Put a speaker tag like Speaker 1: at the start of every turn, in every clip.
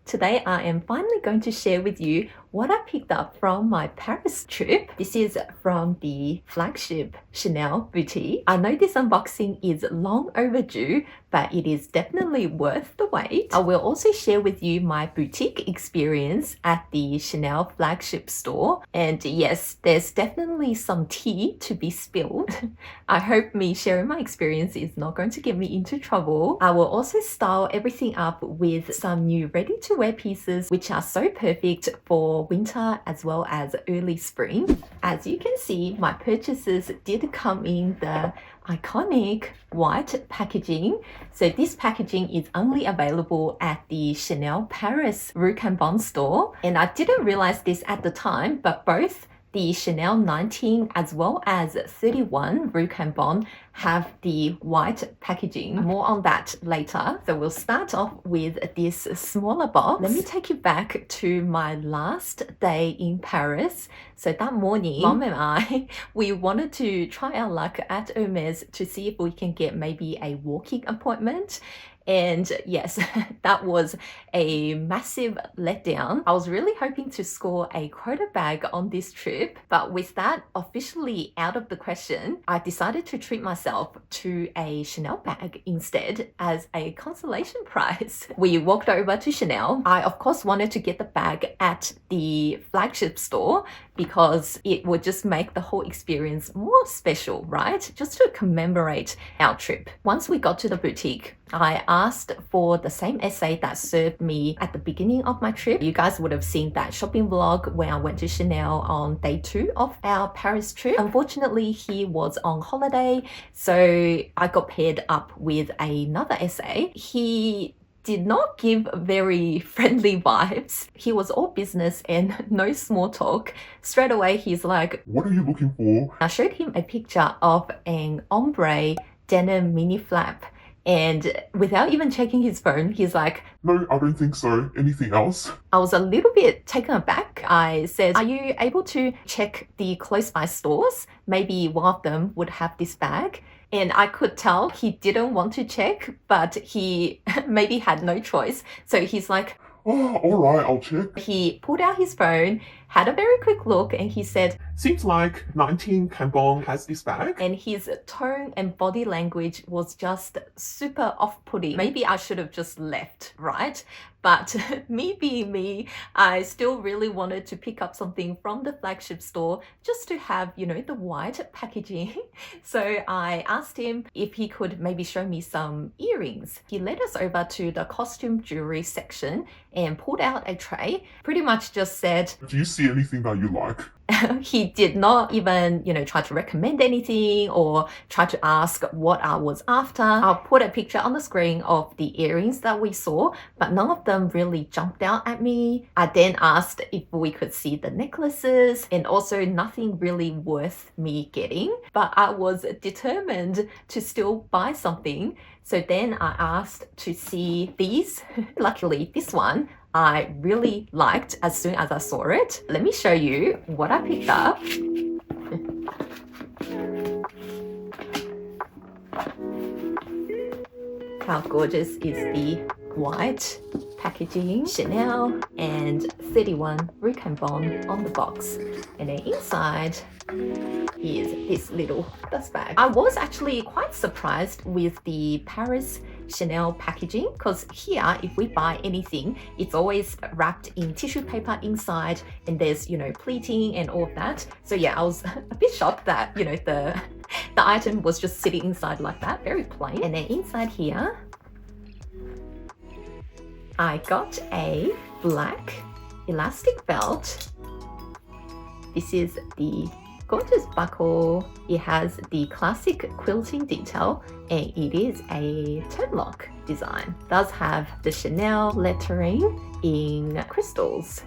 Speaker 1: Today I am finally going to share with you what I picked up from my Paris trip. This is from the Flagship Chanel boutique. I know this unboxing is long overdue, but it is definitely worth the wait. I will also share with you my boutique experience at the Chanel Flagship store. And yes, there's definitely some tea to be spilled. I hope me sharing my experience is not going to get me into trouble. I will also style everything up with some new ready-to-wear pieces, which are so perfect for winter as well as early spring. As you can see, my purchases did come in the iconic white packaging. So this packaging is only available at the Chanel Paris Rue Cambon store. And I didn't realize this at the time, but both the Chanel 19 as well as 31 Rue Cambon have the white packaging. More on that later. So we'll start off with this smaller box. Let me take you back to my last day in Paris. So that morning, Mom and I, we wanted to try our luck at Hermes to see if we can get maybe a walking appointment. And yes, that was a massive letdown. I was really hoping to score a quota bag on this trip, but with that officially out of the question, I decided to treat myself to a Chanel bag instead as a consolation prize. We walked over to Chanel. I of course wanted to get the bag at the Flagship store because it would just make the whole experience more special, right? Just to commemorate our trip. Once we got to the boutique, I asked for the same essay that served me at the beginning of my trip. You guys would have seen that shopping vlog when I went to Chanel on day 2 of our Paris trip. Unfortunately, he was on holiday, so I got paired up with another essay. He did not give very friendly vibes. He was all business and no small talk. Straight away, he's like,
Speaker 2: "What are you looking for?"
Speaker 1: I showed him a picture of an ombre denim mini flap. And without even checking his phone, he's like,
Speaker 2: "No, I don't think so. Anything else?"
Speaker 1: I was a little bit taken aback. I said, "Are you able to check the close by stores? Maybe one of them would have this bag." And I could tell he didn't want to check, but he maybe had no choice. So he's like,
Speaker 2: "Oh, all right, I'll check."
Speaker 1: He pulled out his phone, had a very quick look, and he said,
Speaker 2: "Seems like 19 Cambon has this bag."
Speaker 1: And his tone and body language was just super off-putting. Maybe I should have just left, right? But me being me, I still really wanted to pick up something from the Flagship store just to have, you know, the white packaging. So I asked him if he could maybe show me some earrings. He led us over to the costume jewelry section and pulled out a tray. Pretty much just said,
Speaker 2: "Do you see anything that you like?"
Speaker 1: He did not even, you know, try to recommend anything or try to ask what I was after. I'll put a picture on the screen of the earrings that we saw, but none of them really jumped out at me. I then asked if we could see the necklaces, and also nothing really worth me getting, but I was determined to still buy something. So then I asked to see these. Luckily, this one I really liked as soon as I saw it. Let me show you what I picked up. How gorgeous is the white packaging? Chanel and 31 Rue Cambon on the box. And then inside is this little dust bag. I was actually quite surprised with the Paris Chanel packaging, because here if we buy anything, it's always wrapped in tissue paper inside, and there's, you know, pleating and all of that. So yeah, I was a bit shocked that, you know, the item was just sitting inside like that, very plain. And then inside here I got a black elastic belt. This is the gorgeous buckle. It has the classic quilting detail, and it is a turn lock design. It does have the Chanel lettering in crystals.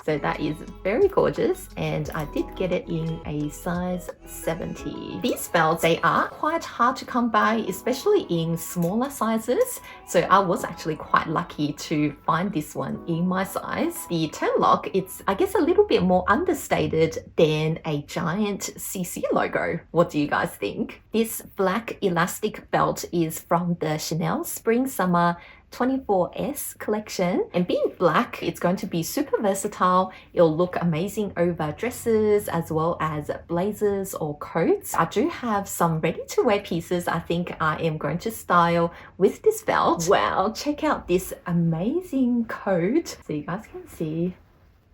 Speaker 1: So that is very gorgeous, and I did get it in a size 70. These belts, they are quite hard to come by, especially in smaller sizes. So I was actually quite lucky to find this one in my size. The turn lock, it's I guess a little bit more understated than a giant CC logo. What do you guys think? This black elastic belt is from the Chanel Spring Summer 24S collection. And being black, it's going to be super versatile. It'll look amazing over dresses as well as blazers or coats. I do have some ready-to-wear pieces I think I am going to style with this belt. Wow, check out this amazing coat. So you guys can see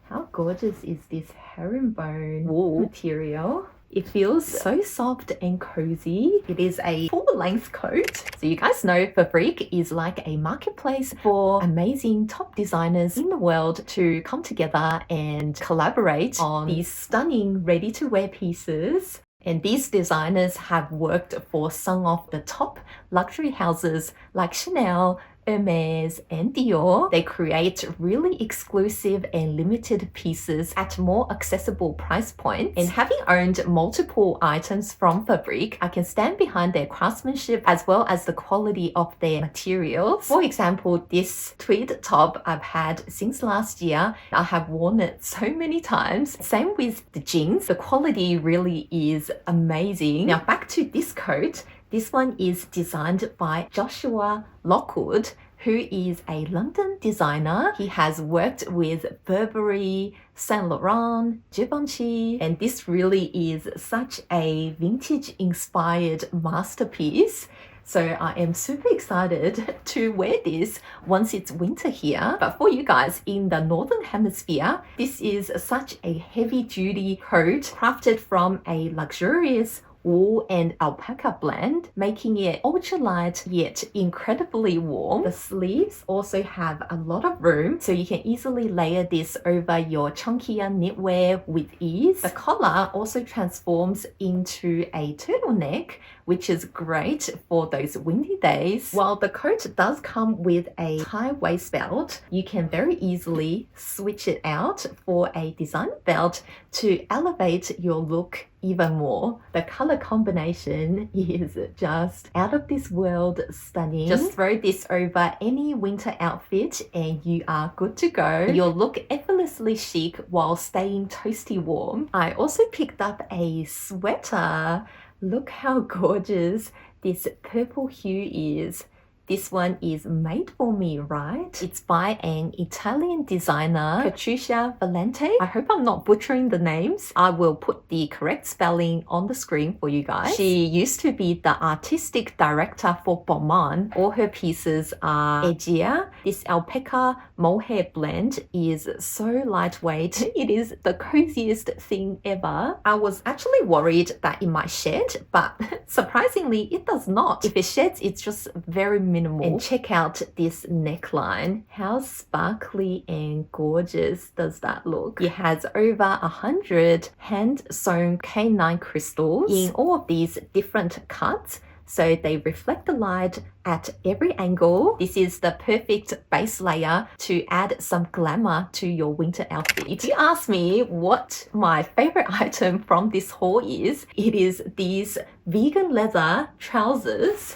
Speaker 1: how gorgeous is this herringbone wool material. It feels so soft and cozy. It is a full-length coat. So you guys know Fabric is like a marketplace for amazing top designers in the world to come together and collaborate on these stunning ready-to-wear pieces. And these designers have worked for some of the top luxury houses like Chanel, Hermes and Dior. They create really exclusive and limited pieces at more accessible price points. And having owned multiple items from Fabric, I can stand behind their craftsmanship as well as the quality of their materials. For example, this tweed top I've had since last year. I have worn it so many times. Same with the jeans. The quality really is amazing. Now back to this coat. This one is designed by Joshua Lockwood, who is a London designer. He has worked with Burberry, Saint Laurent, Givenchy, and this really is such a vintage-inspired masterpiece. So I am super excited to wear this once it's winter here. But for you guys in the Northern Hemisphere, this is such a heavy-duty coat crafted from a luxurious wool and alpaca blend, making it ultralight yet incredibly warm. The sleeves also have a lot of room, so you can easily layer this over your chunkier knitwear with ease. The collar also transforms into a turtleneck, which is great for those windy days. While the coat does come with a high waist belt, you can very easily switch it out for a designer belt to elevate your look even more. The color combination is just out of this world stunning. Just throw this over any winter outfit and you are good to go. You'll look effortlessly chic while staying toasty warm. I also picked up a sweater. Look how gorgeous this purple hue is. This one is made for me, right? It's by an Italian designer, Patricia Valente. I hope I'm not butchering the names. I will put the correct spelling on the screen for you guys. She used to be the artistic director for Balmain. All her pieces are edgier. This alpaca mohair blend is so lightweight. It is the coziest thing ever. I was actually worried that it might shed, but surprisingly, it does not. If it sheds, it's just very minimal. And check out this neckline. How sparkly and gorgeous does that look? It has over 100 hand-sewn K9 crystals in all of these different cuts, so they reflect the light at every angle. This is the perfect base layer to add some glamour to your winter outfit. If you ask me what my favorite item from this haul is, it is these vegan leather trousers.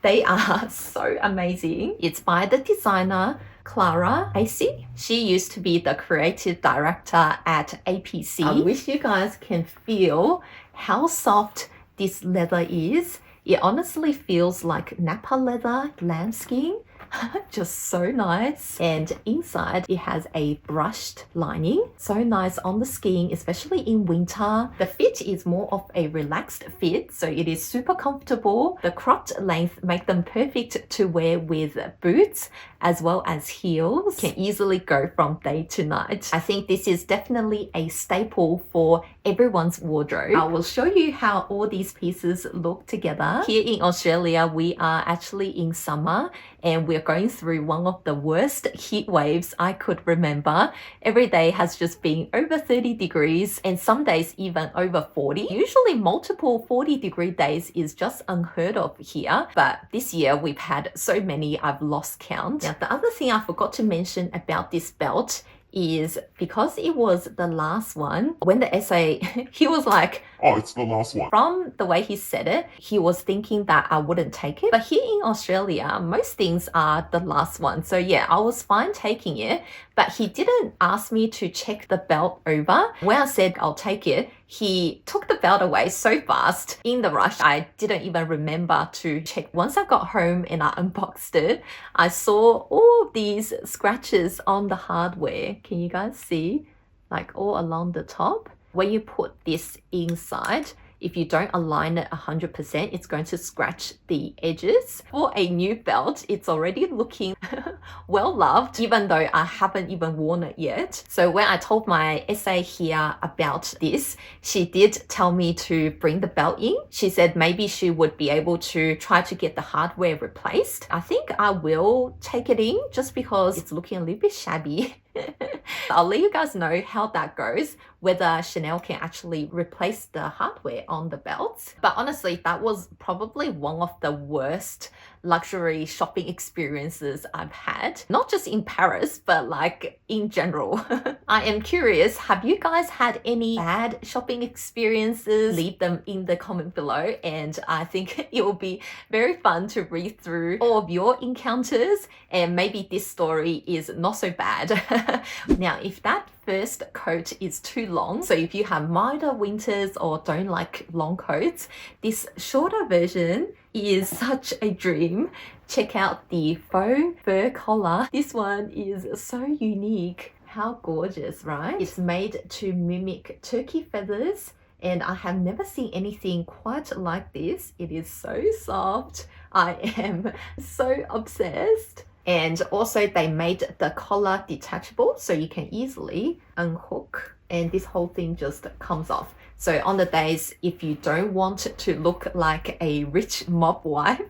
Speaker 1: They are so amazing. It's by the designer Clara AC. She used to be the creative director at APC. I wish you guys can feel how soft this leather is. It honestly feels like Napa leather, lambskin. Just so nice. And inside it has a brushed lining. So nice on the skin, especially in winter. The fit is more of a relaxed fit, so it is super comfortable. The cropped length make them perfect to wear with boots as well as heels. Can easily go from day to night. I think this is definitely a staple for everyone's wardrobe. I will show you how all these pieces look together. Here in Australia, we are actually in summer and we're going through one of the worst heat waves I could remember. Every day has just been over 30 degrees and some days even over 40. Usually multiple 40-degree days is just unheard of here, but this year we've had so many I've lost count. Now, the other thing I forgot to mention about this belt is because it was the last one, when the essay, he was like,
Speaker 2: oh, it's the last one.
Speaker 1: From the way he said it, he was thinking that I wouldn't take it. But here in Australia, most things are the last one. So yeah, I was fine taking it. but he didn't ask me to check the belt over. When I said I'll take it, he took the belt away so fast. In the rush, I didn't even remember to check. Once I got home and I unboxed it, I saw all these scratches on the hardware. Can you guys see? Like all along the top. When you put this inside, if you don't align it 100%, it's going to scratch the edges. For a new belt, it's already looking well loved, even though I haven't even worn it yet. So when I told my SA here about this, she did tell me to bring the belt in. She said maybe she would be able to try to get the hardware replaced. I think I will take it in just because it's looking a little bit shabby. I'll let you guys know how that goes, whether Chanel can actually replace the hardware on the belts. But honestly, that was probably one of the worst luxury shopping experiences I've had, not just in Paris, but like in general. I am curious, have you guys had any bad shopping experiences? Leave them in the comment below, and I think it will be very fun to read through all of your encounters, and maybe this story is not so bad. Now, if that first coat is too long, so if you have milder winters or don't like long coats, this shorter version is such a dream. Check out the faux fur collar. This one is so unique. How gorgeous, right? It's made to mimic turkey feathers, and I have never seen anything quite like this. It is so soft. I am so obsessed. And also they made the collar detachable, so you can easily unhook and this whole thing just comes off. So on the days, if you don't want to look like a rich mob wife,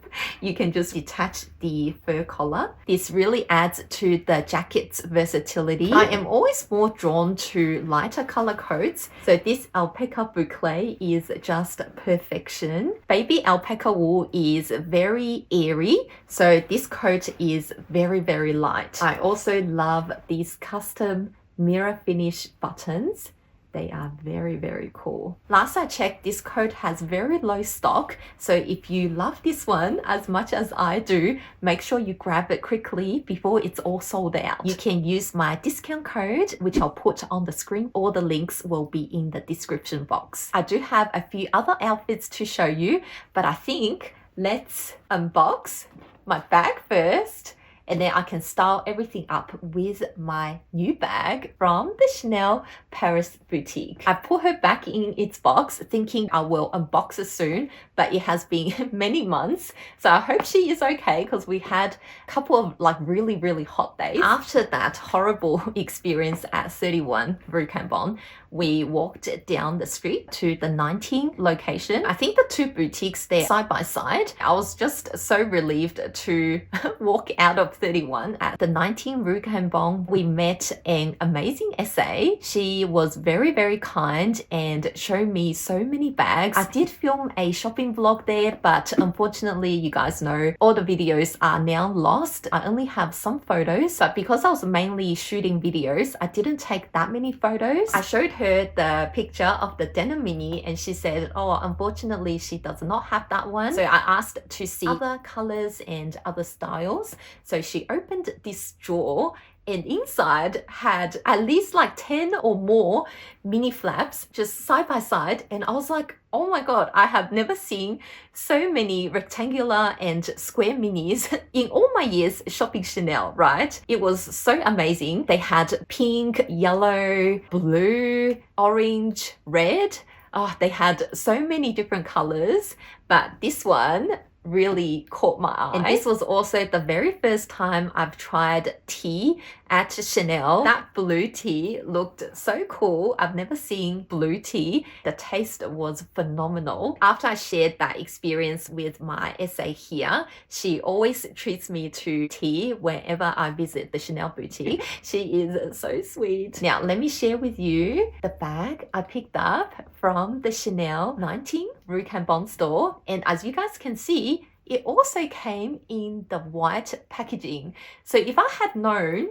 Speaker 1: you can just detach the fur collar. This really adds to the jacket's versatility. I am always more drawn to lighter color coats. So this alpaca boucle is just perfection. Baby alpaca wool is very airy. So this coat is very, very light. I also love these custom mirror finish buttons. They are very, very cool. Last I checked, this coat has very low stock. So if you love this one as much as I do, make sure you grab it quickly before it's all sold out. You can use my discount code, which I'll put on the screen. All the links will be in the description box. I do have a few other outfits to show you, but I think let's unbox my bag first, and then I can style everything up with my new bag from the Chanel Paris boutique. I put her back in its box thinking I will unbox it soon, but it has been many months. So I hope she is okay, because we had a couple of like really, really hot days. After that horrible experience at 31 Rue Cambon, we walked down the street to the 19 location. I think the two boutiques there side by side. I was just so relieved to walk out of 31. At the 19 Rue Cambon, we met an amazing SA. She was very, very kind and showed me so many bags. I did film a shopping vlog there, but unfortunately, you guys know all the videos are now lost. I only have some photos, but because I was mainly shooting videos, I didn't take that many photos. I showed her the picture of the denim mini and she said, oh, unfortunately she does not have that one. So I asked to see other colors and other styles. So she opened this drawer and inside had at least like 10 or more mini flaps just side by side, and I was like, oh my god, I have never seen so many rectangular and square minis in all my years shopping Chanel, right? It was so amazing. They had pink, yellow, blue, orange, red. Oh, they had so many different colors, but this one really caught my eye. And this was also the very first time I've tried tea at Chanel. That blue tea looked so cool. I've never seen blue tea. The taste was phenomenal. After I shared that experience with my SA here, she always treats me to tea whenever I visit the Chanel boutique. She is so sweet. Now, let me share with you the bag I picked up from the Chanel 19 Rue Cambon store. And as you guys can see, it also came in the white packaging. So if I had known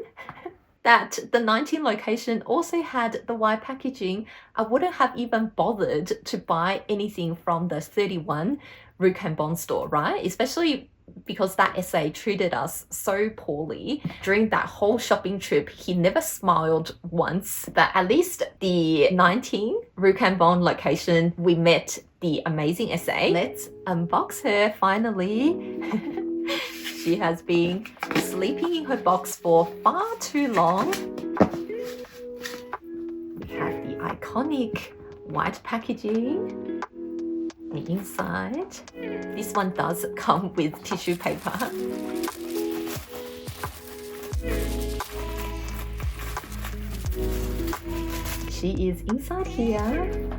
Speaker 1: that the 19 location also had the white packaging, I wouldn't have even bothered to buy anything from the 31 Rue Cambon store, right? Especially because that SA treated us so poorly. During that whole shopping trip, he never smiled once. But at least the 19 Rue Cambon location, we met the amazing SA. Let's unbox her finally. She has been sleeping in her box for far too long. We have the iconic white packaging. The inside, this one does come with tissue paper. She is inside here.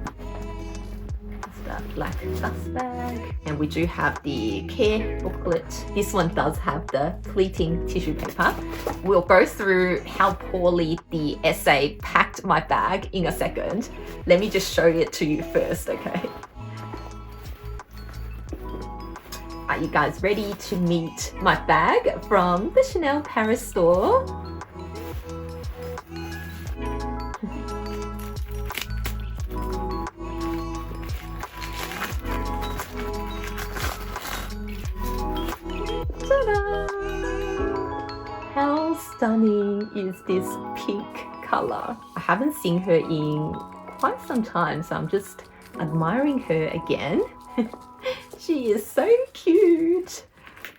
Speaker 1: The black dust bag, and we do have the care booklet. This one does have the pleating tissue paper. We'll go through how poorly the SA packed my bag in a second. Let me just show it to you first, okay? Are you guys ready to meet my bag from the Chanel Paris store? Ta-da! How stunning is this pink color? I haven't seen her in quite some time, so I'm just admiring her again. She is so cute.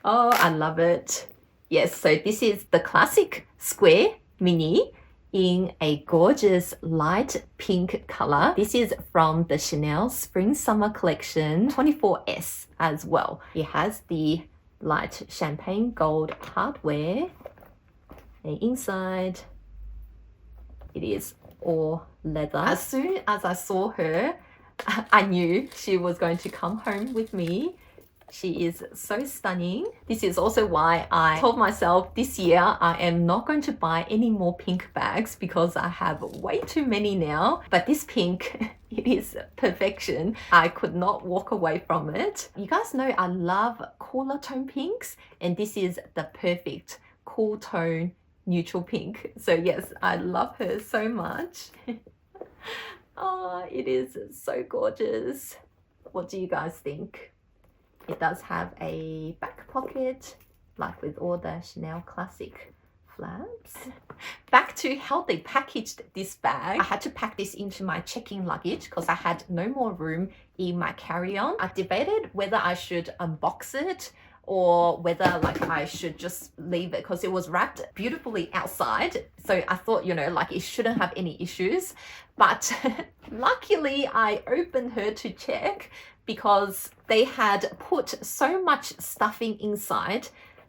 Speaker 1: Oh, I love it. Yes, so this is the classic square mini in a gorgeous light pink color. This is from the Chanel Spring Summer Collection 24S as well. It has the light champagne gold hardware. And inside, it is all leather. As soon as I saw her, I knew she was going to come home with me. She is so stunning. This is also why I told myself this year I am not going to buy any more pink bags because I have way too many now. But this pink, it is perfection. I could not walk away from it. You guys know I love cooler tone pinks, and this is the perfect cool tone neutral pink. So yes, I love her so much. Oh, it is so gorgeous. What do you guys think? It does have a back pocket, like with all the Chanel classic flaps. Back to how they packaged this bag. I had to pack this into my check-in luggage because I had no more room in my carry-on. I debated whether I should unbox it or whether like I should just leave it because it was wrapped beautifully outside. So I thought, you know, like it shouldn't have any issues. But luckily I opened her to check because they had put so much stuffing inside.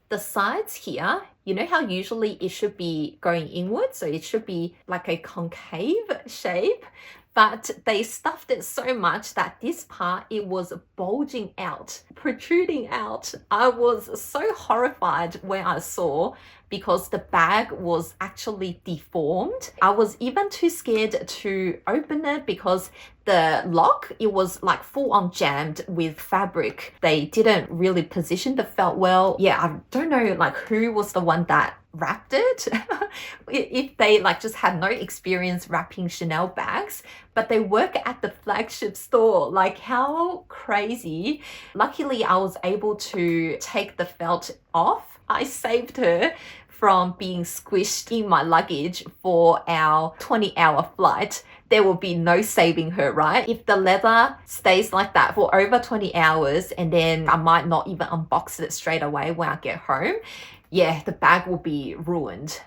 Speaker 1: The sides here, you know how usually it should be going inward, so it should be like a concave shape, but they stuffed it so much that this part, it was bulging out, protruding out. I was so horrified when I saw, because the bag was actually deformed. I was even too scared to open it because the lock, it was like full on jammed with fabric. They didn't really position the felt well. Yeah, I don't know like who was the one that wrapped it. If they like just had no experience wrapping Chanel bags, but they work at the flagship store. Like how crazy. Luckily, I was able to take the felt off. I saved her from being squished in my luggage for our 20-hour flight. There will be no saving her, right? If the leather stays like that for over 20 hours and then I might not even unbox it straight away when I get home, yeah, the bag will be ruined.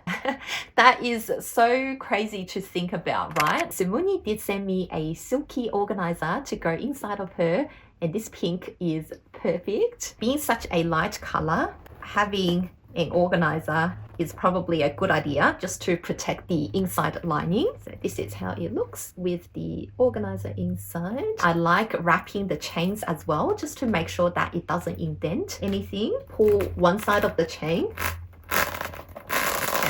Speaker 1: That is so crazy to think about, right? Zoomoni did send me a Silky organizer to go inside of her, and this pink is perfect. Being such a light color, having an organizer is probably a good idea just to protect the inside lining. So this is how it looks with the organizer inside. I like wrapping the chains as well, just to make sure that it doesn't indent anything. Pull one side of the chain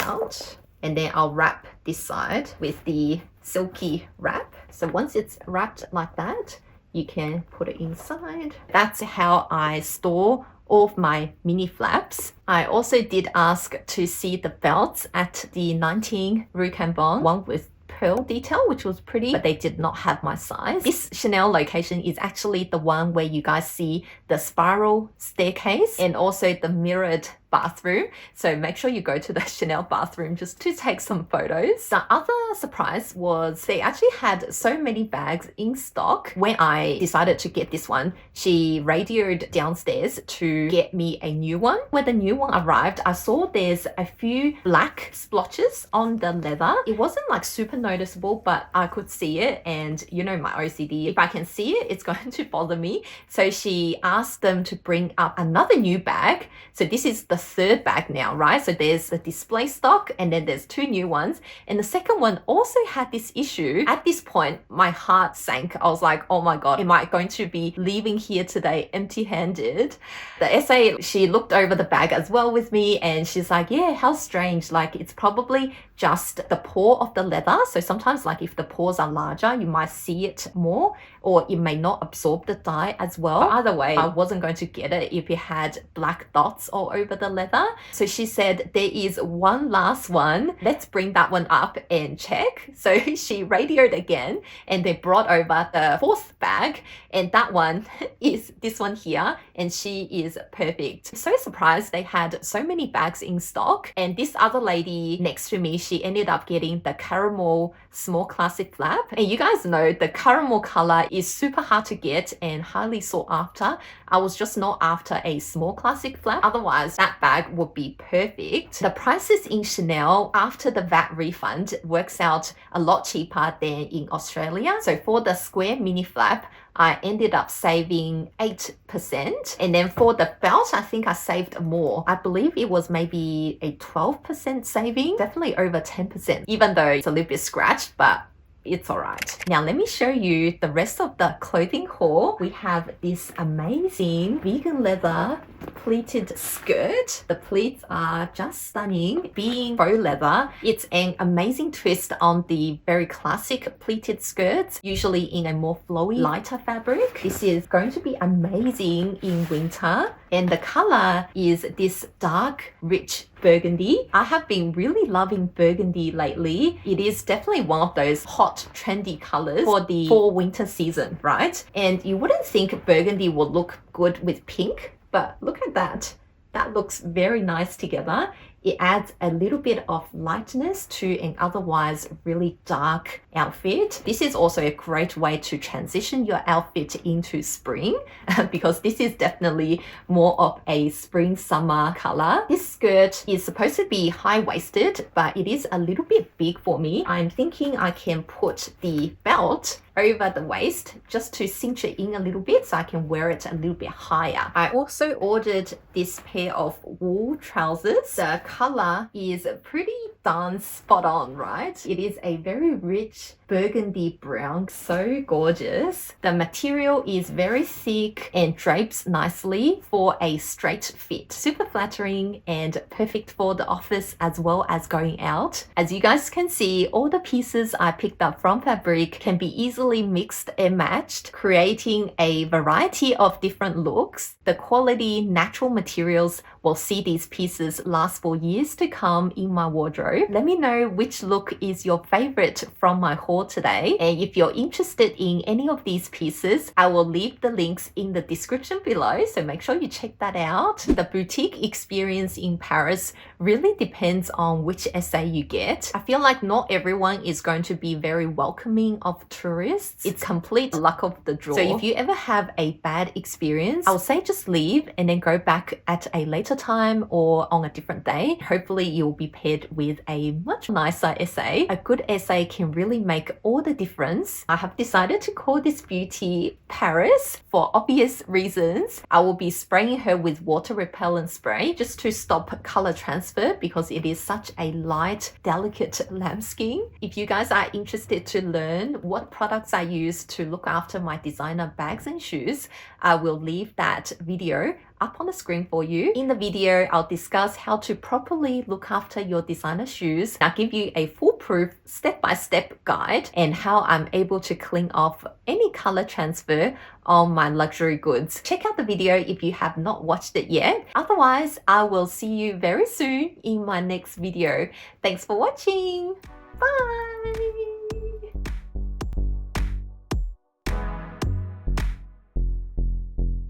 Speaker 1: out, and then I'll wrap this side with the Silky wrap. So once it's wrapped like that, you can put it inside. That's how I store all of my mini flaps. I also did ask to see the belts at the 19 Rue Cambon. One with pearl detail, which was pretty, but they did not have my size. This Chanel location is actually the one where you guys see the spiral staircase and also the mirrored bathroom. So make sure you go to the Chanel bathroom just to take some photos. The other surprise was they actually had so many bags in stock. When I decided to get this one, she radioed downstairs to get me a new one. When the new one arrived, I saw there's a few black splotches on the leather. It wasn't like super noticeable, but I could see it, and you know my OCD, if I can see it, it's going to bother me. So she asked them to bring up another new bag. So this is the third bag now, right? So there's the display stock and then there's two new ones, and the second one also had this issue. At this point my heart sank. I was like, oh my god, am I going to be leaving here today empty-handed? The SA, she looked over the bag as well with me, and she's like, yeah, how strange, like it's probably just the pore of the leather. So sometimes like if the pores are larger, you might see it more, or it may not absorb the dye as well. But either way, I wasn't going to get it if it had black dots all over the leather. So she said there is one last one, let's bring that one up and check. So she radioed again, and they brought over the fourth bag, and that one is this one here, and she is perfect. So surprised they had so many bags in stock. And this other lady next to me, she ended up getting the caramel small classic flap, and you guys know the caramel color is super hard to get and highly sought after. I was just not after a small classic flap, otherwise that bag would be perfect. The prices in Chanel after the VAT refund works out a lot cheaper than in Australia. So for the square mini flap, I ended up saving 8%. And then for the belt, I think I saved more. I believe it was maybe a 12% saving, definitely over 10%, even though it's a little bit scratched, but it's all right. Now let me show you the rest of the clothing haul. We have this amazing vegan leather pleated skirt. The pleats are just stunning. Being faux leather, it's an amazing twist on the very classic pleated skirts, usually in a more flowy, lighter fabric. This is going to be amazing in winter, and the color is this dark, rich burgundy. I have been really loving burgundy lately. It is definitely one of those hot, trendy colors for the fall winter season, right? And you wouldn't think burgundy would look good with pink, but look at that. That looks very nice together. It adds a little bit of lightness to an otherwise really dark outfit. This is also a great way to transition your outfit into spring because this is definitely more of a spring summer color. This skirt is supposed to be high-waisted, but it is a little bit big for me. I'm thinking I can put the belt over the waist just to cinch it in a little bit so I can wear it a little bit higher. I also ordered this pair of wool trousers. The color is pretty darn spot on, right? It is a very rich burgundy brown, so gorgeous. The material is very thick and drapes nicely for a straight fit. Super flattering and perfect for the office as well as going out. As you guys can see, all the pieces I picked up from Fabric can be easily mixed and matched, creating a variety of different looks. The quality natural materials will see these pieces last for years to come in my wardrobe. Let me know which look is your favorite from my haul today, and if you're interested in any of these pieces, I will leave the links in the description below, so make sure you check that out. The boutique experience in Paris really depends on which SA you get. I feel like not everyone is going to be very welcoming of tourists. It's complete luck of the draw. So if you ever have a bad experience, I'll say just leave and then go back at a later time or on a different day. Hopefully you'll be paired with a much nicer SA. A good SA can really make all the difference. I have decided to call this beauty Paris for obvious reasons. I will be spraying her with water repellent spray just to stop color transfer because it is such a light, delicate lamb skin. If you guys are interested to learn what products I use to look after my designer bags and shoes, I will leave that video up on the screen for you. In the video, I'll discuss how to properly look after your designer shoes. I'll give you a foolproof step-by-step guide and how I'm able to clean off any color transfer on my luxury goods. Check out the video if you have not watched it yet. Otherwise, I will see you very soon in my next video. Thanks for watching. Bye!